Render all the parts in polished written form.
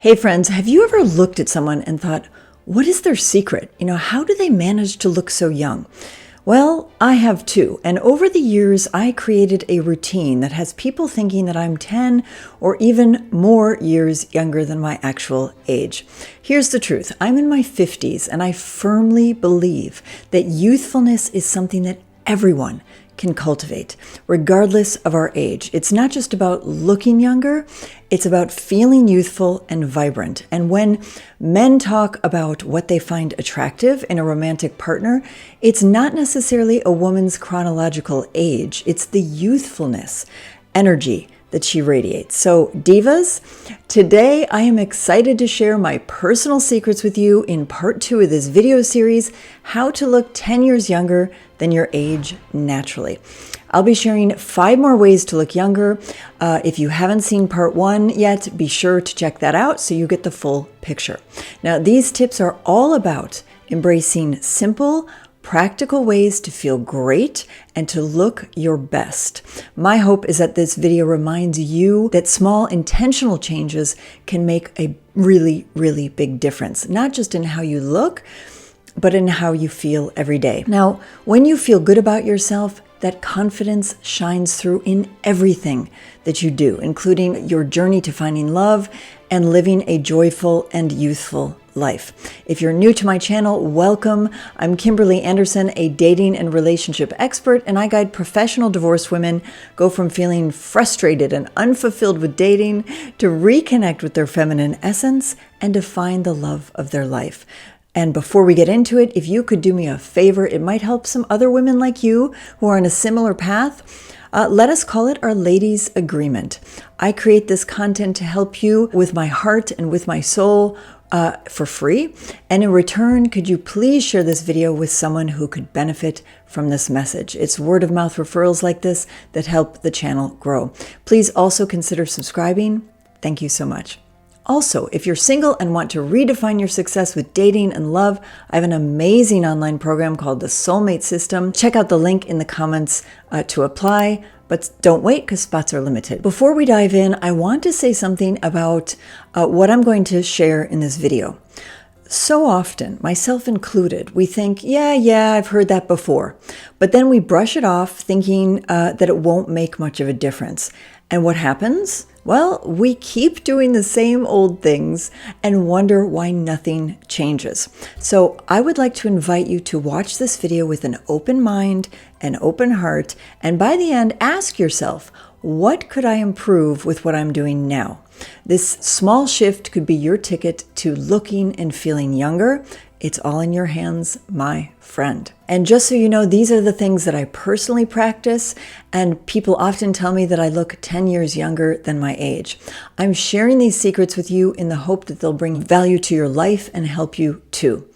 Hey friends, have you ever looked at someone and thought, what is their secret? How do they manage to look so young? Well, I have too. And over the years, I created a routine that has people thinking that I'm 10 or even more years younger than my actual age. Here's the truth. I'm in my 50s and I firmly believe that youthfulness is something that everyone can cultivate, regardless of our age. It's not just about looking younger, it's about feeling youthful and vibrant. And when men talk about what they find attractive in a romantic partner, it's not necessarily a woman's chronological age, it's the youthfulness, energy that she radiates. So divas, today I am excited to share my personal secrets with you in part 2 of this video series, how to look 10 years younger than your age naturally. I'll be sharing 5 more ways to look younger. If you haven't seen part 1 yet, be sure to check that out so you get the full picture. Now, these tips are all about embracing simple, practical ways to feel great and to look your best. My hope is that this video reminds you that small intentional changes can make a really, really big difference, not just in how you look, but in how you feel every day. Now, when you feel good about yourself, that confidence shines through in everything that you do, including your journey to finding love and living a joyful and youthful life. If you're new to my channel, welcome. I'm Kimberly Anderson, a dating and relationship expert, and I guide professional divorced women go from feeling frustrated and unfulfilled with dating to reconnect with their feminine essence and to find the love of their life. And before we get into it, if you could do me a favor, it might help some other women like you who are on a similar path. Let us call it our ladies' agreement. I create this content to help you with my heart and with my soul for free. And in return, could you please share this video with someone who could benefit from this message? It's word of mouth referrals like this that help the channel grow. Please also consider subscribing. Thank you so much. Also, if you're single and want to redefine your success with dating and love, I have an amazing online program called the Soulmate System. Check out the link in the comments to apply, but don't wait because spots are limited. Before we dive in, I want to say something about what I'm going to share in this video. So often, myself included, we think, yeah, I've heard that before. But then we brush it off thinking that it won't make much of a difference. And what happens? Well, we keep doing the same old things and wonder why nothing changes. So I would like to invite you to watch this video with an open mind, an open heart, and by the end, ask yourself, what could I improve with what I'm doing now? This small shift could be your ticket to looking and feeling younger. It's all in your hands, my friend. And just so you know, these are the things that I personally practice, and people often tell me that I look 10 years younger than my age. I'm sharing these secrets with you in the hope that they'll bring value to your life and help you too.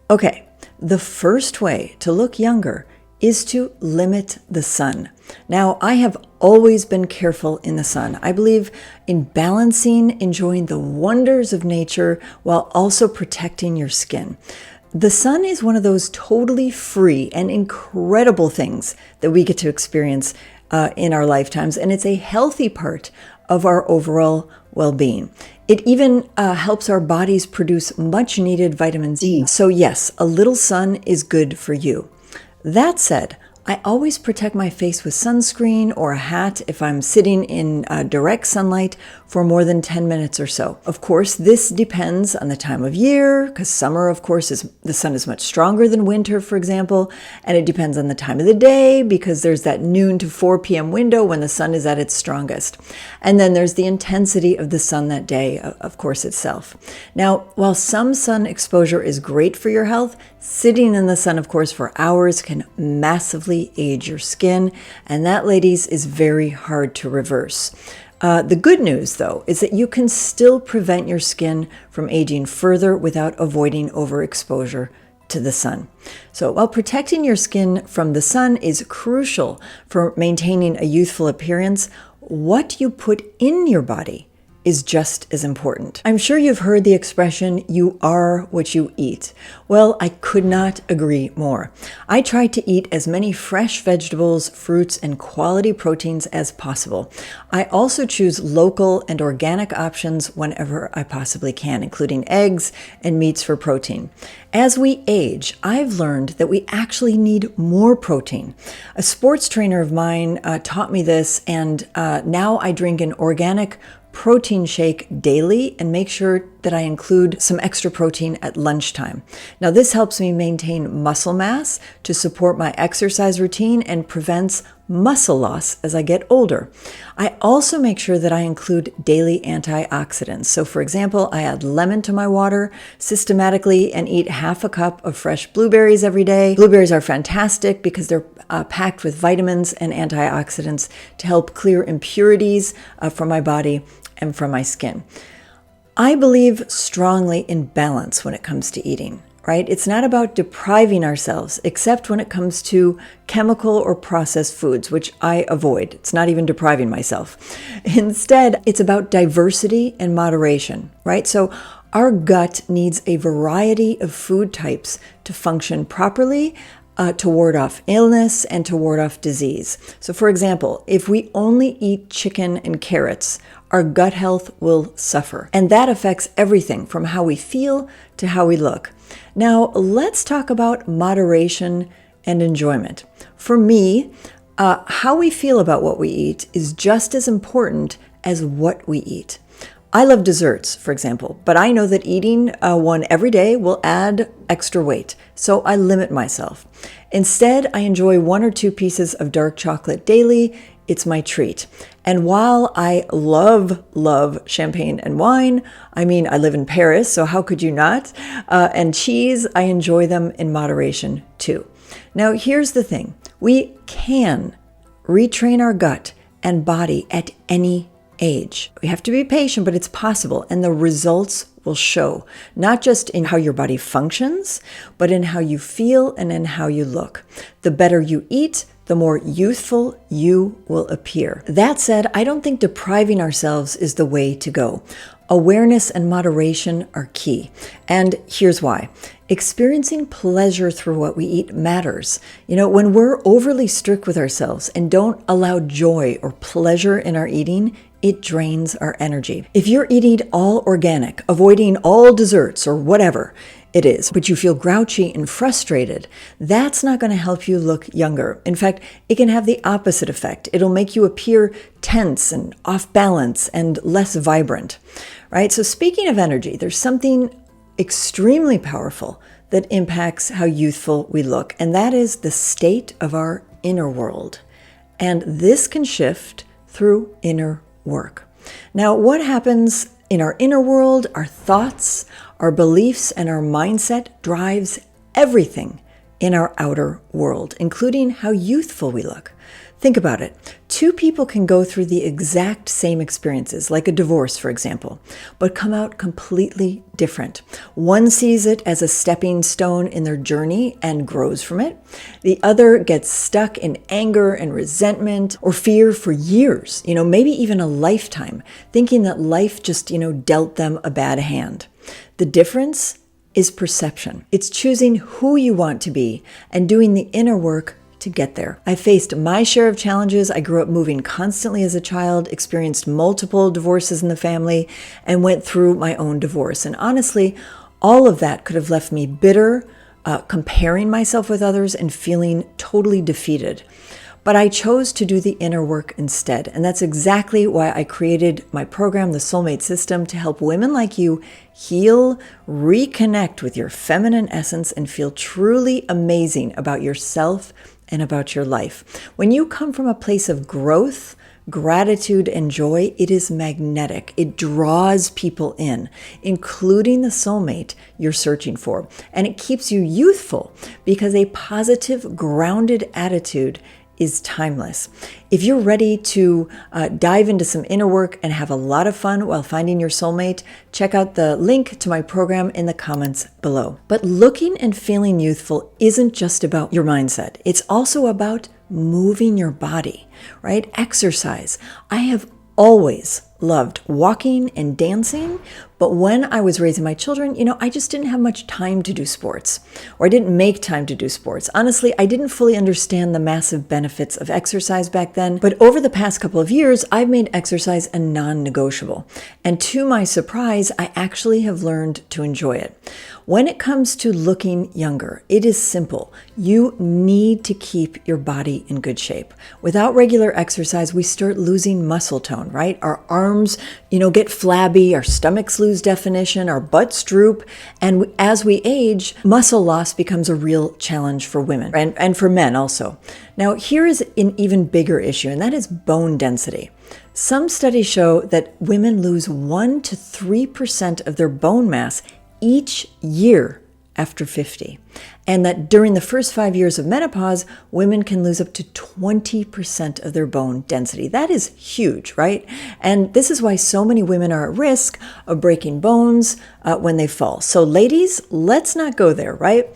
Okay, the first way to look younger is to limit the sun. Now, I have always been careful in the sun. I believe in balancing, enjoying the wonders of nature while also protecting your skin. The sun is one of those totally free and incredible things that we get to experience in our lifetimes, and it's a healthy part of our overall well-being. It even helps our bodies produce much needed vitamin D. So yes, a little sun is good for you. That said, I always protect my face with sunscreen or a hat if I'm sitting in direct sunlight for more than 10 minutes or so. Of course, this depends on the time of year, because summer, of course, the sun is much stronger than winter, for example, and it depends on the time of the day, because there's that noon to 4 p.m. window when the sun is at its strongest. And then there's the intensity of the sun that day, of course, itself. Now, while some sun exposure is great for your health, sitting in the sun, of course, for hours can massively age your skin, and that, ladies, is very hard to reverse. The good news, though, is that you can still prevent your skin from aging further without avoiding overexposure to the sun. So while protecting your skin from the sun is crucial for maintaining a youthful appearance, what you put in your body is just as important. I'm sure you've heard the expression, you are what you eat. Well, I could not agree more. I try to eat as many fresh vegetables, fruits, and quality proteins as possible. I also choose local and organic options whenever I possibly can, including eggs and meats for protein. As we age, I've learned that we actually need more protein. A sports trainer of mine taught me this, and now I drink an organic protein shake daily and make sure that I include some extra protein at lunchtime. Now, this helps me maintain muscle mass to support my exercise routine and prevents muscle loss as I get older. I also make sure that I include daily antioxidants. So, for example, I add lemon to my water systematically and eat half a cup of fresh blueberries every day. Blueberries are fantastic because they're packed with vitamins and antioxidants to help clear impurities from my body and from my skin. I believe strongly in balance when it comes to eating, right? It's not about depriving ourselves, except when it comes to chemical or processed foods, which I avoid. It's not even depriving myself. Instead, it's about diversity and moderation, right? So our gut needs a variety of food types to function properly, to ward off illness and to ward off disease. So for example, if we only eat chicken and carrots, our gut health will suffer. And that affects everything from how we feel to how we look. Now, let's talk about moderation and enjoyment. For me, how we feel about what we eat is just as important as what we eat. I love desserts, for example, but I know that eating one every day will add extra weight, so I limit myself. Instead, I enjoy 1 or 2 pieces of dark chocolate daily. It's my treat. And while I love champagne and wine, I mean, I live in Paris, so how could you not? And cheese, I enjoy them in moderation too. Now, here's the thing. We can retrain our gut and body at any age. We have to be patient, but it's possible, and the results will show, not just in how your body functions, but in how you feel and in how you look. The better you eat, the more youthful you will appear. That said, I don't think depriving ourselves is the way to go. Awareness and moderation are key. And here's why. Experiencing pleasure through what we eat matters. You know, when we're overly strict with ourselves and don't allow joy or pleasure in our eating, it drains our energy. If you're eating all organic, avoiding all desserts or whatever it is, but you feel grouchy and frustrated, that's not going to help you look younger. In fact, it can have the opposite effect. It'll make you appear tense and off balance and less vibrant, right? So speaking of energy, there's something extremely powerful that impacts how youthful we look, and that is the state of our inner world. And this can shift through inner work. Now, what happens in our inner world, our thoughts, our beliefs, and our mindset drives everything in our outer world, including how youthful we look. Think about it. 2 people can go through the exact same experiences, like a divorce, for example, but come out completely different. One sees it as a stepping stone in their journey and grows from it. The other gets stuck in anger and resentment or fear for years, maybe even a lifetime, thinking that life just, dealt them a bad hand. The difference is perception. It's choosing who you want to be and doing the inner work to get there. I faced my share of challenges. I grew up moving constantly as a child, experienced multiple divorces in the family, and went through my own divorce. And honestly, all of that could have left me bitter, comparing myself with others and feeling totally defeated. But I chose to do the inner work instead. And that's exactly why I created my program, the Soulmate System, to help women like you heal, reconnect with your feminine essence, and feel truly amazing about yourself and about your life. When you come from a place of growth, gratitude, and joy, it is magnetic. It draws people in, including the soulmate you're searching for. And it keeps you youthful because a positive, grounded attitude is timeless. If you're ready to dive into some inner work and have a lot of fun while finding your soulmate, check out the link to my program in the comments below. But looking and feeling youthful isn't just about your mindset. It's also about moving your body, right? Exercise. I have always loved walking and dancing, but when I was raising my children, I just didn't have much time to do sports, or I didn't make time to do sports. Honestly, I didn't fully understand the massive benefits of exercise back then, but over the past couple of years, I've made exercise a non-negotiable. And to my surprise, I actually have learned to enjoy it. When it comes to looking younger, it is simple. You need to keep your body in good shape. Without regular exercise, we start losing muscle tone, right? Our arms, get flabby, our stomachs lose definition, our butts droop, and as we age, muscle loss becomes a real challenge for women and for men also. Now, here is an even bigger issue, and that is bone density. Some studies show that women lose 1 to 3% of their bone mass each year after 50. And that during the first 5 years of menopause, women can lose up to 20% of their bone density. That is huge, right? And this is why so many women are at risk of breaking bones when they fall. So ladies, let's not go there, right?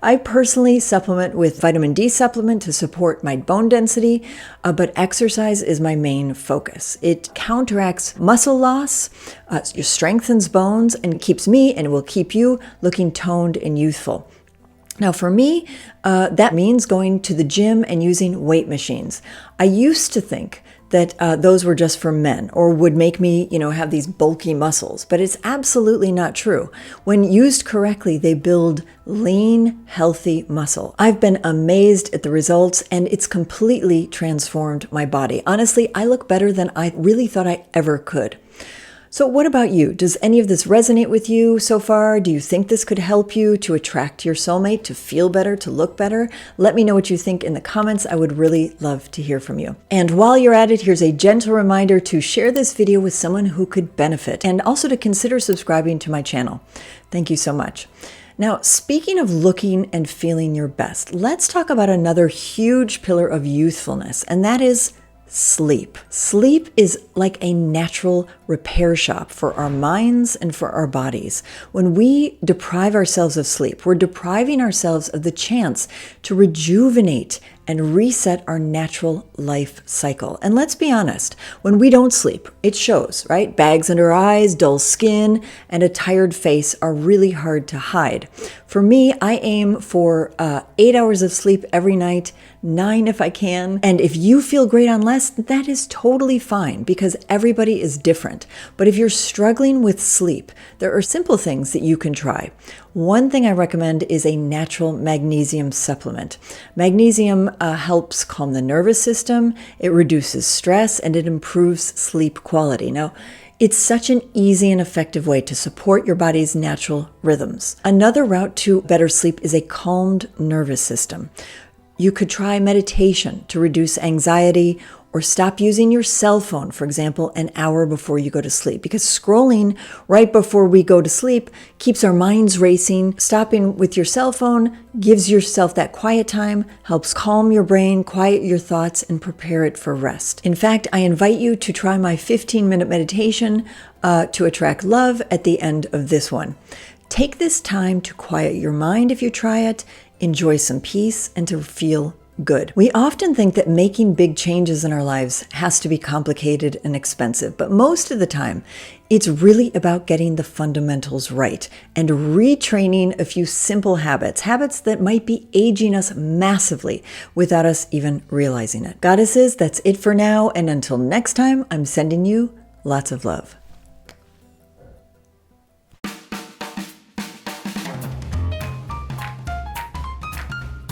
I personally supplement with vitamin D supplement to support my bone density, but exercise is my main focus. It counteracts muscle loss, it strengthens bones, and keeps me, and will keep you, looking toned and youthful. Now, for me, that means going to the gym and using weight machines. I used to think that those were just for men or would make me, have these bulky muscles, but it's absolutely not true. When used correctly, they build lean, healthy muscle. I've been amazed at the results, and it's completely transformed my body. Honestly, I look better than I really thought I ever could. So what about you? Does any of this resonate with you so far? Do you think this could help you to attract your soulmate, to feel better, to look better? Let me know what you think in the comments. I would really love to hear from you. And while you're at it, here's a gentle reminder to share this video with someone who could benefit, and also to consider subscribing to my channel. Thank you so much. Now, speaking of looking and feeling your best, let's talk about another huge pillar of youthfulness, and that is sleep. Sleep is like a natural repair shop for our minds and for our bodies. When we deprive ourselves of sleep, we're depriving ourselves of the chance to rejuvenate and reset our natural life cycle. And let's be honest, when we don't sleep, it shows, right? Bags under our eyes, dull skin, and a tired face are really hard to hide. For me, I aim for 8 hours of sleep every night, 9 if I can. And if you feel great on less, that is totally fine, because everybody is different. But if you're struggling with sleep, there are simple things that you can try. One thing I recommend is a natural magnesium supplement. Magnesium helps calm the nervous system, it reduces stress, and it improves sleep quality. Now, it's such an easy and effective way to support your body's natural rhythms. Another route to better sleep is a calmed nervous system. You could try meditation to reduce anxiety, or stop using your cell phone, for example, an hour before you go to sleep, because scrolling right before we go to sleep keeps our minds racing. Stopping with your cell phone gives yourself that quiet time, helps calm your brain, quiet your thoughts, and prepare it for rest. In fact, I invite you to try my 15-minute meditation to attract love at the end of this one. Take this time to quiet your mind if you try it, enjoy some peace, and to feel good. We often think that making big changes in our lives has to be complicated and expensive, but most of the time, it's really about getting the fundamentals right and retraining a few simple habits that might be aging us massively without us even realizing it. Goddesses, that's it for now, and until next time, I'm sending you lots of love.